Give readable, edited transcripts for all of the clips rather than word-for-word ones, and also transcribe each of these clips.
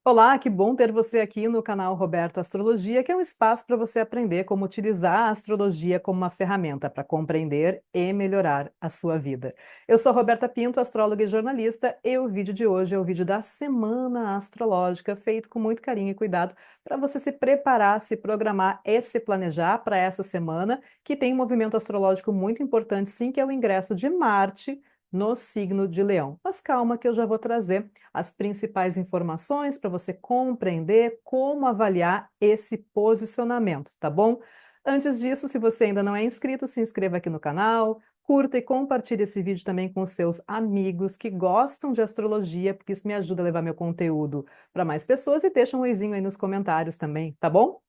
Olá, que bom ter você aqui no canal Roberta Astrologia, que é um espaço para você aprender como utilizar a astrologia como uma ferramenta para compreender e melhorar a sua vida. Eu sou Roberta Pinto, astróloga e jornalista, e o vídeo de hoje é o vídeo da Semana Astrológica, feito com muito carinho e cuidado para você se preparar, se programar e se planejar para essa semana, que tem um movimento astrológico muito importante, sim, que é o ingresso de Marte no signo de Leão. Mas calma que eu já vou trazer as principais informações para você compreender como avaliar esse posicionamento, tá bom? Antes disso, se você ainda não é inscrito, se inscreva aqui no canal, curta e compartilhe esse vídeo também com os seus amigos que gostam de astrologia, porque isso me ajuda a levar meu conteúdo para mais pessoas e deixa um oizinho aí nos comentários também, tá bom?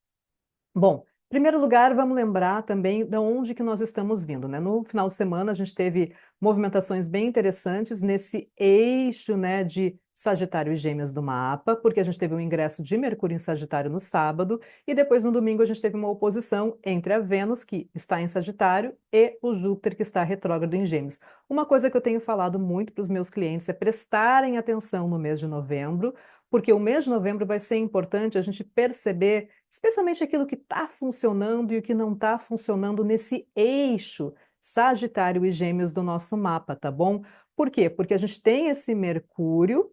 Bom, em primeiro lugar, vamos lembrar também de onde que nós estamos vindo, né? No final de semana, a gente teve movimentações bem interessantes nesse eixo, né, de Sagitário e Gêmeos do mapa, porque a gente teve um ingresso de Mercúrio em Sagitário no sábado, e depois no domingo a gente teve uma oposição entre a Vênus, que está em Sagitário, e o Júpiter, que está retrógrado em Gêmeos. Uma coisa que eu tenho falado muito para os meus clientes é prestarem atenção no mês de novembro, porque o mês de novembro vai ser importante a gente perceber, especialmente aquilo que está funcionando e o que não está funcionando nesse eixo Sagitário e Gêmeos do nosso mapa, tá bom? Por quê? Porque a gente tem esse Mercúrio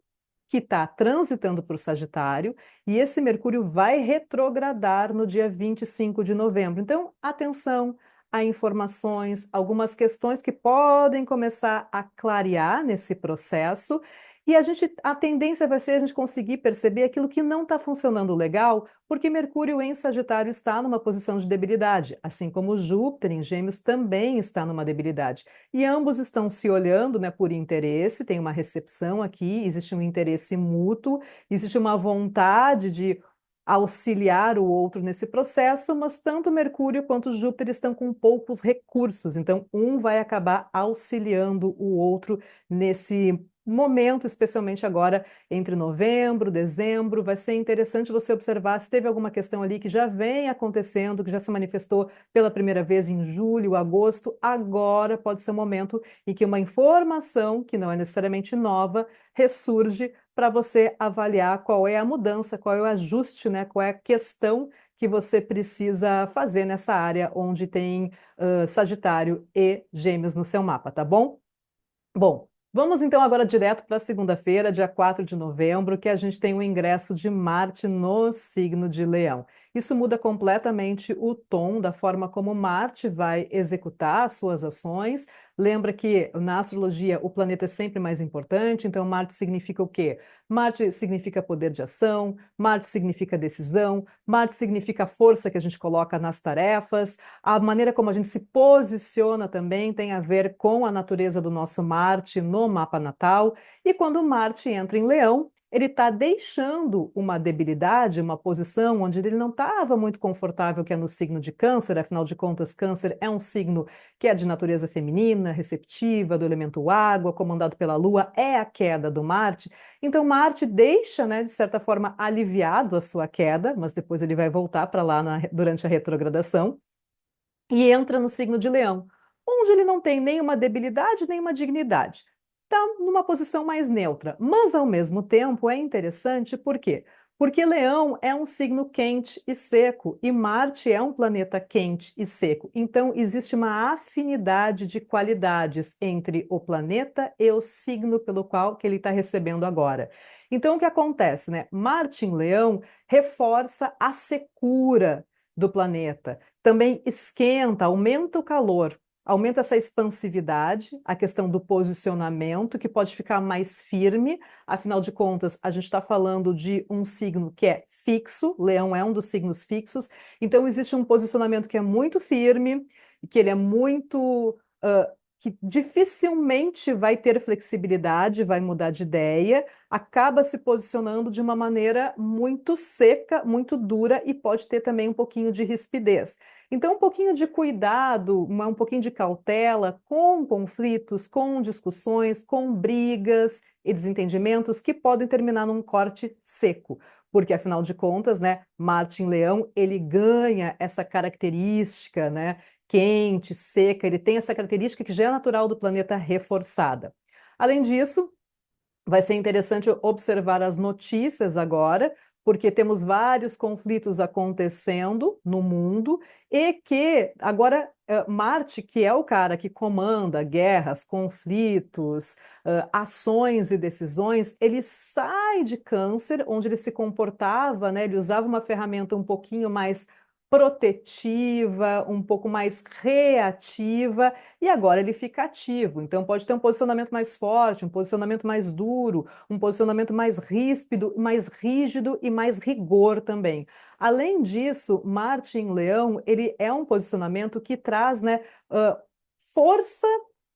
que está transitando por Sagitário e esse Mercúrio vai retrogradar no dia 25 de novembro. Então, atenção a informações, algumas questões que podem começar a clarear nesse processo. E a tendência vai ser a gente conseguir perceber aquilo que não está funcionando legal, porque Mercúrio em Sagitário está numa posição de debilidade, assim como Júpiter em Gêmeos também está numa debilidade. E ambos estão se olhando, né, por interesse, tem uma recepção aqui, existe um interesse mútuo, existe uma vontade de auxiliar o outro nesse processo, mas tanto Mercúrio quanto Júpiter estão com poucos recursos, então um vai acabar auxiliando o outro nesse momento, especialmente agora entre novembro, dezembro. Vai ser interessante você observar se teve alguma questão ali que já vem acontecendo, que já se manifestou pela primeira vez em julho, agosto. Agora pode ser um momento em que uma informação, que não é necessariamente nova, ressurge para você avaliar qual é a mudança, qual é o ajuste, né? Qual é a questão que você precisa fazer nessa área onde tem Sagitário e Gêmeos no seu mapa, tá bom? Bom, vamos então agora direto para segunda-feira, dia 4 de novembro, que a gente tem o ingresso de Marte no signo de Leão. Isso muda completamente o tom da forma como Marte vai executar as suas ações. Lembra que na astrologia o planeta é sempre mais importante, então Marte significa o quê? Marte significa poder de ação, Marte significa decisão, Marte significa a força que a gente coloca nas tarefas, a maneira como a gente se posiciona também tem a ver com a natureza do nosso Marte no mapa natal. E quando Marte entra em Leão, ele está deixando uma debilidade, uma posição onde ele não estava muito confortável, que é no signo de Câncer. Afinal de contas, Câncer é um signo que é de natureza feminina, receptiva, do elemento água, comandado pela Lua, é a queda do Marte. Então, Marte deixa, né, de certa forma, aliviado a sua queda, mas depois ele vai voltar para lá durante a retrogradação e entra no signo de Leão, onde ele não tem nenhuma debilidade, nenhuma dignidade. Está numa posição mais neutra, mas ao mesmo tempo é interessante por quê? Porque Leão é um signo quente e seco e Marte é um planeta quente e seco. Então existe uma afinidade de qualidades entre o planeta e o signo pelo qual que ele está recebendo agora. Então o que acontece, né? Marte em Leão reforça a secura do planeta, também esquenta, aumenta o calor, aumenta essa expansividade, a questão do posicionamento, que pode ficar mais firme. Afinal de contas, a gente está falando de um signo que é fixo, Leão é um dos signos fixos, então existe um posicionamento que é muito firme, que ele é muito. Que dificilmente vai ter flexibilidade, vai mudar de ideia, acaba se posicionando de uma maneira muito seca, muito dura e pode ter também um pouquinho de rispidez. Então, um pouquinho de cuidado, um pouquinho de cautela com conflitos, com discussões, com brigas e desentendimentos que podem terminar num corte seco. Porque, afinal de contas, né, Marte em Leão, ele ganha essa característica, né, quente, seca, ele tem essa característica que já é natural do planeta reforçada. Além disso, Vai ser interessante observar as notícias agora, porque temos vários conflitos acontecendo no mundo e que agora Marte, que é o cara que comanda guerras, conflitos, ações e decisões, ele sai de Câncer, onde ele se comportava, né? Ele usava uma ferramenta um pouquinho mais protetiva, um pouco mais reativa, e agora ele fica ativo. Então pode ter um posicionamento mais forte, um posicionamento mais duro, um posicionamento mais ríspido, mais rígido e mais rigor também. Além disso, Marte em Leão, ele é um posicionamento que traz, né, força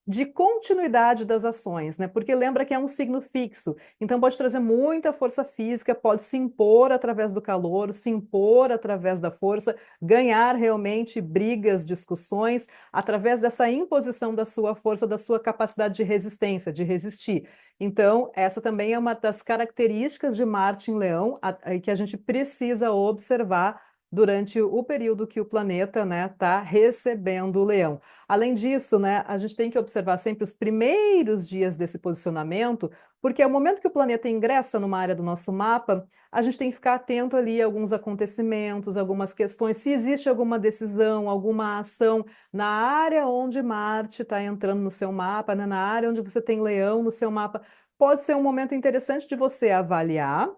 de continuidade das ações, né? Porque lembra que é um signo fixo, então pode trazer muita força física, pode se impor através do calor, se impor através da força, ganhar realmente brigas, discussões, através dessa imposição da sua força, da sua capacidade de resistência, de resistir. Então, essa também é uma das características de Marte em Leão, que a gente precisa observar durante o período que o planeta, né, está recebendo o Leão. Além disso, né, a gente tem que observar sempre os primeiros dias desse posicionamento, porque é o momento que o planeta ingressa numa área do nosso mapa, a gente tem que ficar atento ali a alguns acontecimentos, algumas questões, se existe alguma decisão, alguma ação na área onde Marte está entrando no seu mapa, né, na área onde você tem Leão no seu mapa, pode ser um momento interessante de você avaliar,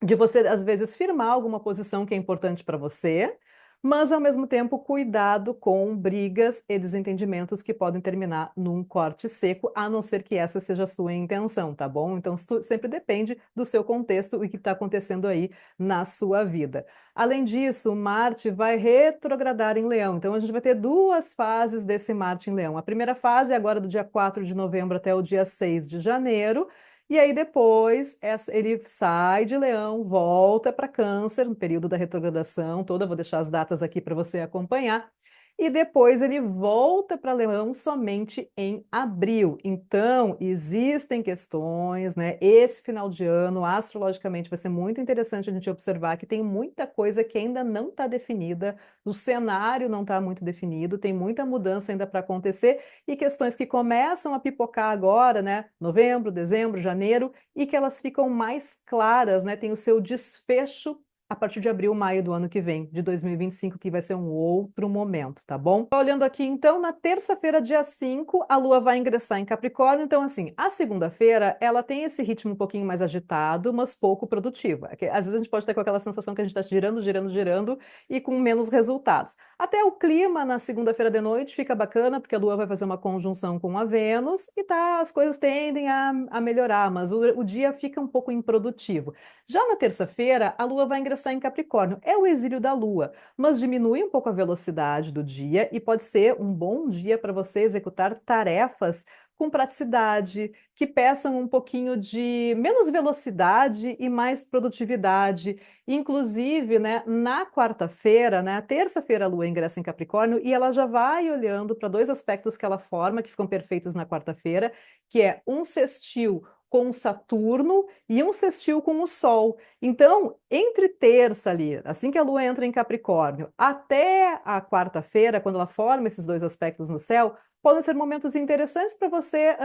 de você, às vezes, firmar alguma posição que é importante para você, mas, ao mesmo tempo, cuidado com brigas e desentendimentos que podem terminar num corte seco, a não ser que essa seja a sua intenção, tá bom? Então, sempre depende do seu contexto e o que está acontecendo aí na sua vida. Além disso, Marte vai retrogradar em Leão, então a gente vai ter duas fases desse Marte em Leão. A primeira fase é agora do dia 4 de novembro até o dia 6 de janeiro, e aí depois ele sai de Leão, volta para Câncer, no período da retrogradação toda, vou deixar as datas aqui para você acompanhar. E depois ele volta para Leão somente em abril. Então, existem questões, né? Esse final de ano, astrologicamente, vai ser muito interessante a gente observar que tem muita coisa que ainda não está definida, o cenário não está muito definido, tem muita mudança ainda para acontecer e questões que começam a pipocar agora, né? Novembro, dezembro, janeiro, e que elas ficam mais claras, né? Tem o seu desfecho a partir de abril, maio do ano que vem, de 2025, que vai ser um outro momento, tá bom? Olhando aqui, então, na terça-feira, dia 5, a Lua vai ingressar em Capricórnio. Então, assim, a segunda-feira, ela tem esse ritmo um pouquinho mais agitado, mas pouco produtivo. Às vezes a gente pode ter com aquela sensação que a gente está girando, girando, girando e com menos resultados. Até o clima na segunda-feira de noite fica bacana, porque a Lua vai fazer uma conjunção com a Vênus e tá, as coisas tendem a melhorar, mas o dia fica um pouco improdutivo. Já na terça-feira, a Lua vai ingressar em Capricórnio. É o exílio da Lua, mas diminui um pouco a velocidade do dia e pode ser um bom dia para você executar tarefas com praticidade, que peçam um pouquinho de menos velocidade e mais produtividade. Inclusive, né, na quarta-feira, né, terça-feira a Lua ingressa em Capricórnio e ela já vai olhando para dois aspectos que ela forma, que ficam perfeitos na quarta-feira, que é um sextil com Saturno e um sextil com o Sol. Então, entre terça ali, assim que a Lua entra em Capricórnio, até a quarta-feira, quando ela forma esses dois aspectos no céu, podem ser momentos interessantes para você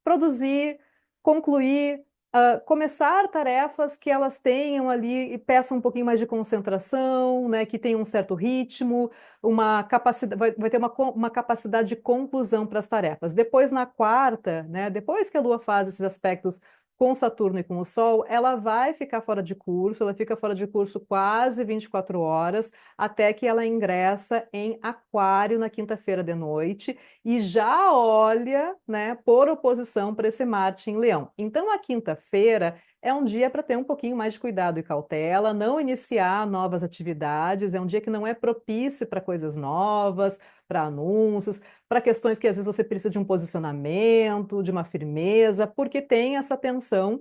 produzir, concluir, começar tarefas que elas tenham ali e peçam um pouquinho mais de concentração, né, que tenham um certo ritmo, uma capacidade, vai ter uma capacidade de conclusão para as tarefas. Depois, na quarta, né, depois que a Lua faz esses aspectos com Saturno e com o Sol, ela vai ficar fora de curso, ela fica fora de curso quase 24 horas, até que ela ingressa em Aquário na quinta-feira de noite e já olha, né, por oposição para esse Marte em Leão. Então, a quinta-feira é um dia para ter um pouquinho mais de cuidado e cautela, não iniciar novas atividades, é um dia que não é propício para coisas novas, para anúncios, para questões que às vezes você precisa de um posicionamento, de uma firmeza, porque tem essa tensão.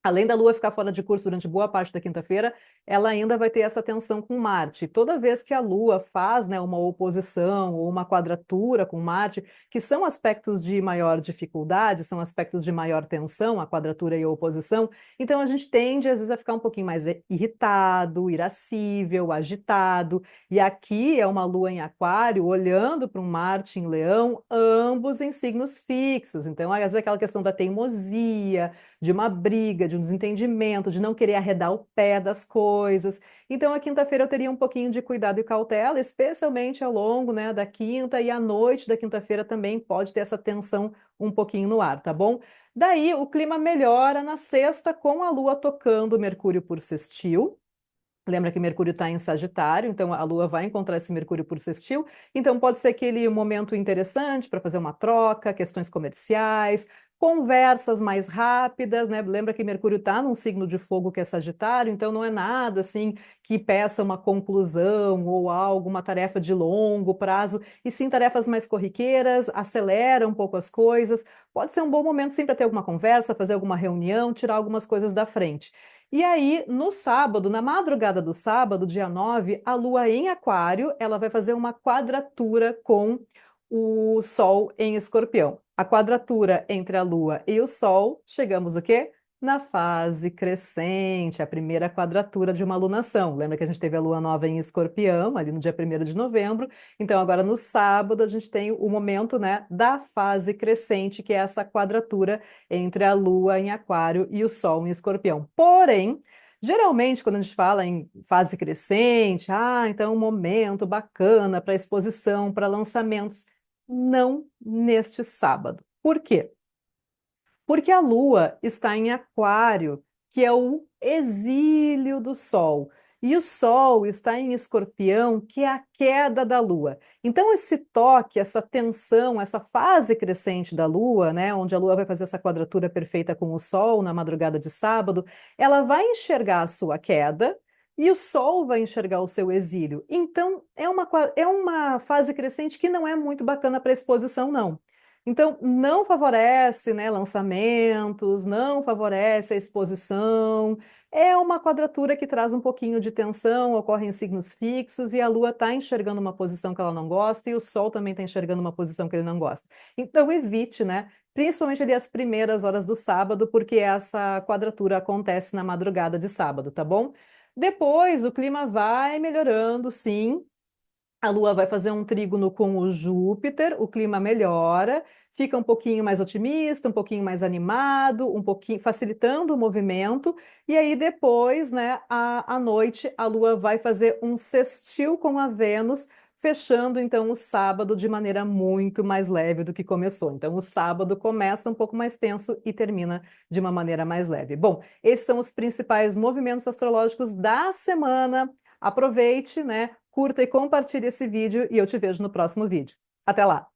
Além da Lua ficar fora de curso durante boa parte da quinta-feira, ela ainda vai ter essa tensão com Marte. Toda vez que a Lua faz, né, uma oposição ou uma quadratura com Marte, que são aspectos de maior dificuldade, são aspectos de maior tensão, a quadratura e a oposição, então a gente tende, às vezes, a ficar um pouquinho mais irritado, irascível, agitado. E aqui é uma Lua em Aquário olhando para um Marte em Leão, ambos em signos fixos. Então, às vezes, aquela questão da teimosia, de uma briga, de um desentendimento, de não querer arredar o pé das coisas. Então, a quinta-feira eu teria um pouquinho de cuidado e cautela, especialmente ao longo, né, da quinta e à noite da quinta-feira também pode ter essa tensão um pouquinho no ar, tá bom? Daí, o clima melhora na sexta com a Lua tocando Mercúrio por sextil. Lembra que Mercúrio está em Sagitário, então a Lua vai encontrar esse Mercúrio por sextil. Então pode ser aquele momento interessante para fazer uma troca, questões comerciais, conversas mais rápidas, né? Lembra que Mercúrio está num signo de fogo que é Sagitário, então não é nada assim que peça uma conclusão ou algo, uma tarefa de longo prazo, e sim tarefas mais corriqueiras, acelera um pouco as coisas. Pode ser um bom momento sim para ter alguma conversa, fazer alguma reunião, tirar algumas coisas da frente. E aí, no sábado, na madrugada do sábado, dia 9, a Lua em Aquário, ela vai fazer uma quadratura com o Sol em Escorpião. A quadratura entre a Lua e o Sol, chegamos o quê? Na fase crescente, a primeira quadratura de uma lunação. Lembra que a gente teve a Lua nova em Escorpião, ali no dia 1º de novembro. Então, agora no sábado, a gente tem o momento, né, da fase crescente, que é essa quadratura entre a Lua em Aquário e o Sol em Escorpião. Porém, geralmente, quando a gente fala em fase crescente, então é um momento bacana para exposição, para lançamentos. Não neste sábado. Por quê? Porque a Lua está em Aquário, que é o exílio do Sol. E o Sol está em Escorpião, que é a queda da Lua. Então, esse toque, essa tensão, essa fase crescente da Lua, né, onde a Lua vai fazer essa quadratura perfeita com o Sol na madrugada de sábado, ela vai enxergar a sua queda e o Sol vai enxergar o seu exílio. Então, é uma fase crescente que não é muito bacana para exposição, não. Então, não favorece, né, lançamentos, não favorece a exposição. É uma quadratura que traz um pouquinho de tensão, ocorre em signos fixos, e a Lua está enxergando uma posição que ela não gosta, e o Sol também está enxergando uma posição que ele não gosta. Então, evite, né? Principalmente ali as primeiras horas do sábado, porque essa quadratura acontece na madrugada de sábado, tá bom? Depois, o clima vai melhorando, sim. A Lua vai fazer um trígono com o Júpiter, o clima melhora, fica um pouquinho mais otimista, um pouquinho mais animado, um pouquinho facilitando o movimento. E aí depois, né, à noite, a Lua vai fazer um sextil com a Vênus, fechando então o sábado de maneira muito mais leve do que começou. Então o sábado começa um pouco mais tenso e termina de uma maneira mais leve. Bom, esses são os principais movimentos astrológicos da semana. Aproveite, né? Curta e compartilhe esse vídeo e eu te vejo no próximo vídeo. Até lá!